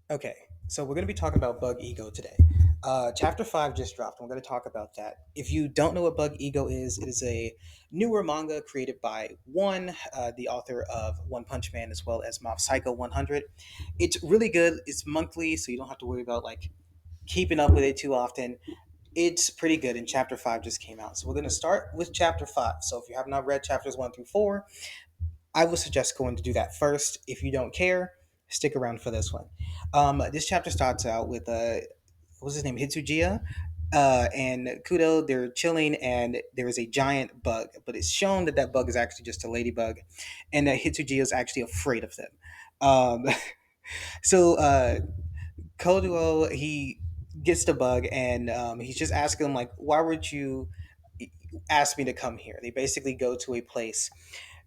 Okay, so we're going to be talking about Bug Ego today. Chapter 5 just dropped, and we're going to talk about that. If you don't know what Bug Ego is, it is a newer manga created by One, the author of One Punch Man, as well as Mob Psycho 100. It's really good. It's monthly, so you don't have to worry about like keeping up with it too often. It's pretty good, and Chapter 5 just came out. So we're going to start with Chapter 5. So if you have not read chapters 1 through 4, I would suggest going to do that first. If you don't care, stick around for this one. This chapter starts out with what's his name, Hitsujiya, and Kudo. They're chilling, and there is a giant bug, but it's shown that that bug is actually just a ladybug, and that Hitsujiya is actually afraid of them. Um, so Koduo, he gets the bug, and he's just asking him like, "Why would you ask me to come here?" They basically go to a place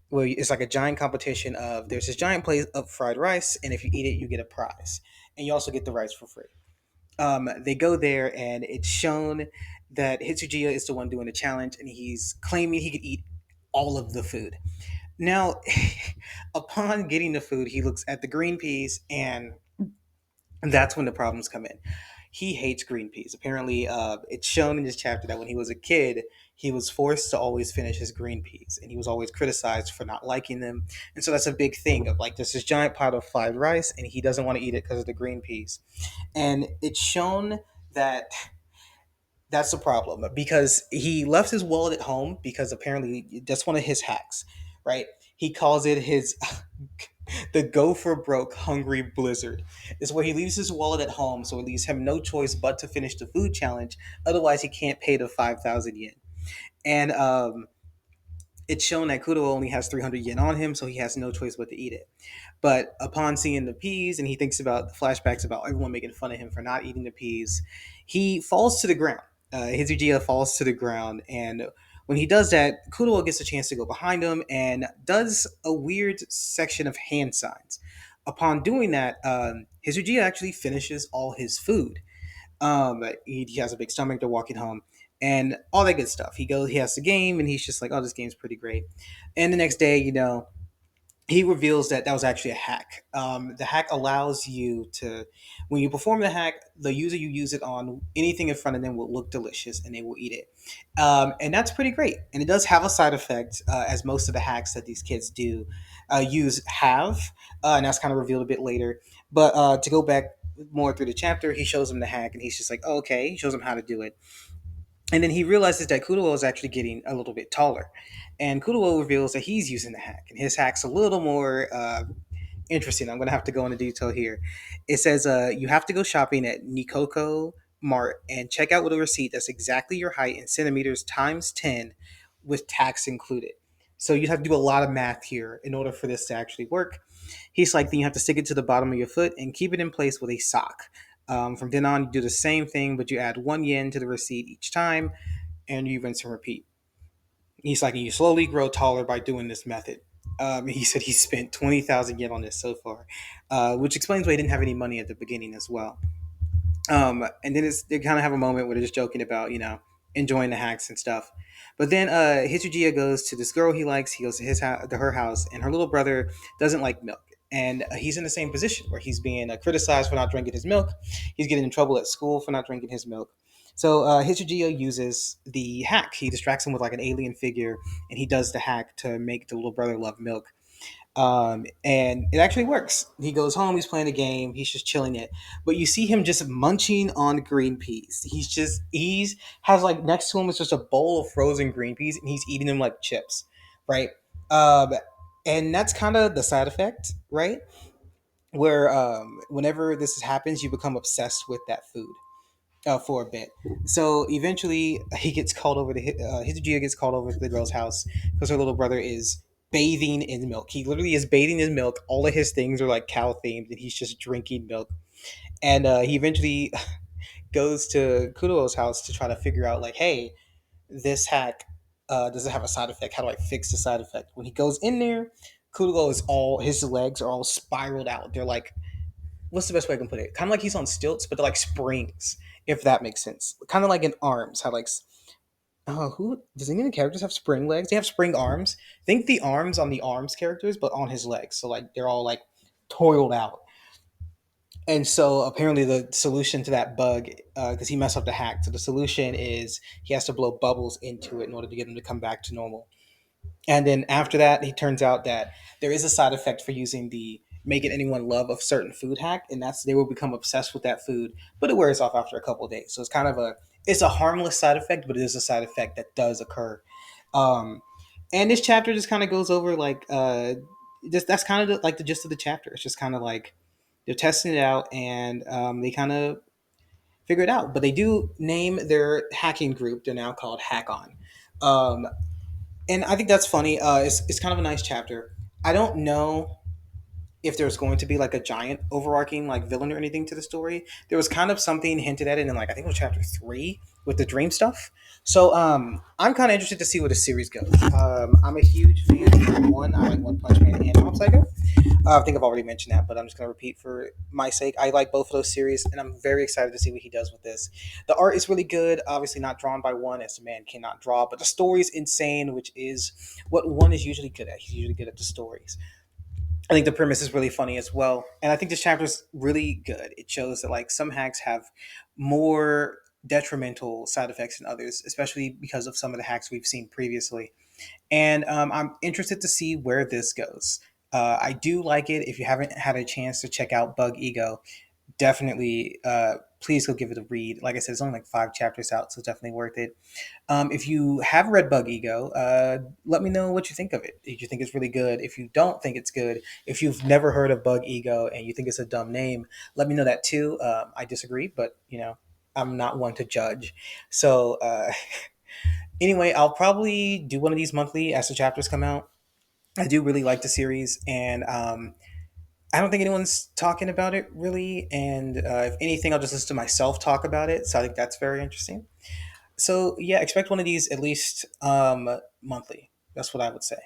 where it's like a giant competition of there's this giant plate of fried rice, and if you eat it, you get a prize, and you also get the rice for free. They go there, and it's shown that Hitsujiya is the one doing the challenge, and he's claiming he could eat all of the food. Now, upon getting the food, he looks at the green peas, and that's when the problems come in. He hates green peas. Apparently, it's shown in this chapter that when he was a kid, he was forced to always finish his green peas, and he was always criticized for not liking them. And so that's a big thing of like there's this giant pot of fried rice, and he doesn't want to eat it because of the green peas. And it's shown that that's the problem because he left his wallet at home because apparently that's one of his hacks, right? He calls it his the go for broke hungry blizzard. Is where he leaves his wallet at home, so it leaves him no choice but to finish the food challenge. Otherwise, he can't pay the 5,000 yen. And it's shown that Kudo only has 300 yen on him, so he has no choice but to eat it. But upon seeing the peas, and he thinks about the flashbacks about everyone making fun of him for not eating the peas, he falls to the ground. Hizujiya falls to the ground, and when he does that, Kudo gets a chance to go behind him and does a weird section of hand signs. Upon doing that, Hizujiya actually finishes all his food. He has a big stomach. They're walking home, and all that good stuff. He has the game, and he's just like, "Oh, this game's pretty great." And the next day, he reveals that that was actually a hack. The hack allows you to, when you perform the hack, the user you use it on anything in front of them will look delicious and they will eat it. And that's pretty great. And it does have a side effect, as most of the hacks that these kids do use have. And that's kind of revealed a bit later. But to go back more through the chapter, he shows him the hack and he's just like, oh, okay. He shows him how to do it. And then he realizes that Kudo is actually getting a little bit taller. And Kudo reveals that he's using the hack. And his hack's a little more interesting. I'm going to have to go into detail here. It says you have to go shopping at Nikoko Mart and check out with a receipt that's exactly your height in centimeters times 10 with tax included. So you have to do a lot of math here in order for this to actually work. He's like, then you have to stick it to the bottom of your foot and keep it in place with a sock. From then on, you do the same thing, but you add 1 yen to the receipt each time and you rinse and repeat. He's like, you slowly grow taller by doing this method. He said he spent 20,000 yen on this so far, which explains why he didn't have any money at the beginning as well. And then they kind of have a moment where they're just joking about, enjoying the hacks and stuff. But then Hitsujiya goes to this girl he likes. He goes to to her house, and her little brother doesn't like milk. And he's in the same position where he's being criticized for not drinking his milk. He's getting in trouble at school for not drinking his milk. So Hitsujiya uses the hack. He distracts him with like an alien figure, and he does the hack to make the little brother love milk. And it actually works. He goes home, he's playing a game, he's just chilling it. But you see him just munching on green peas. He's has like next to him is just a bowl of frozen green peas, and he's eating them like chips, right? Um, and that's kind of the side effect, right? Where whenever this happens, you become obsessed with that food for a bit. So eventually, he gets called over to Hizujiya gets called over to the girl's house because her little brother is bathing in milk. He literally is bathing in milk. All of his things are like cow themed, and he's just drinking milk. And he eventually goes to Kudo's house to try to figure out, like, hey, this hack does it have a side effect? How do I fix the side effect? When he goes in there, Kudo is all his legs are all spiraled out. They're like, what's the best way I can put it? Kind of like he's on stilts, but they're like springs, if that makes sense. Kind of like in arms, how like who does any of the characters have spring legs? They have spring arms. Think the arms on the arms characters, but on his legs. So like they're all like toiled out. And so apparently the solution to that bug, because he messed up the hack, so the solution is he has to blow bubbles into it in order to get him to come back to normal. And then after that, it turns out that there is a side effect for using the making anyone love a certain food hack, and that's they will become obsessed with that food, but it wears off after a couple of days. So it's kind of a harmless side effect, but it is a side effect that does occur. Um, and this chapter just kind of goes over like just that's kind of like the gist of the chapter. It's just kind of like they're testing it out, and they kind of figure it out. But they do name their hacking group. They're now called Hack On. Um, and I think that's funny. It's kind of a nice chapter. I don't know if there's going to be like a giant overarching like villain or anything to the story. There was kind of something hinted at it in like I think it was chapter 3 with the dream stuff. So I'm kind of interested to see where the series goes. I'm a huge fan of one. I like One Punch Man and Mob Psycho. I think I've already mentioned that, but I'm just going to repeat for my sake. I like both of those series, and I'm very excited to see what he does with this. The art is really good. Obviously, not drawn by one, as a man cannot draw, but the story is insane, which is what one is usually good at. He's usually good at the stories. I think the premise is really funny as well, and I think this chapter is really good. It shows that like some hacks have more detrimental side effects than others, especially because of some of the hacks we've seen previously. And I'm interested to see where this goes. I do like it. If you haven't had a chance to check out Bug Ego, definitely please go give it a read. Like I said, it's only like 5 chapters out, so it's definitely worth it. If you have read Bug Ego, let me know what you think of it. If you think it's really good, if you don't think it's good, if you've never heard of Bug Ego and you think it's a dumb name, let me know that too. I disagree, but I'm not one to judge. So anyway, I'll probably do one of these monthly as the chapters come out. I do really like the series, and I don't think anyone's talking about it really. And if anything, I'll just listen to myself talk about it. So I think that's very interesting. So yeah, expect one of these at least monthly. That's what I would say.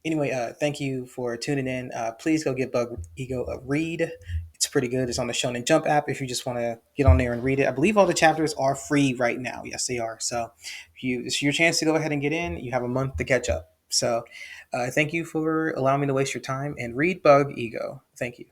Anyway, thank you for tuning in. Please go give Bug Ego a read. It's pretty good. It's on the Shonen Jump app if you just want to get on there and read it. I believe all the chapters are free right now. Yes, they are. So it's your chance to go ahead and get in. You have a month to catch up. So thank you for allowing me to waste your time and read Bug Ego. Thank you.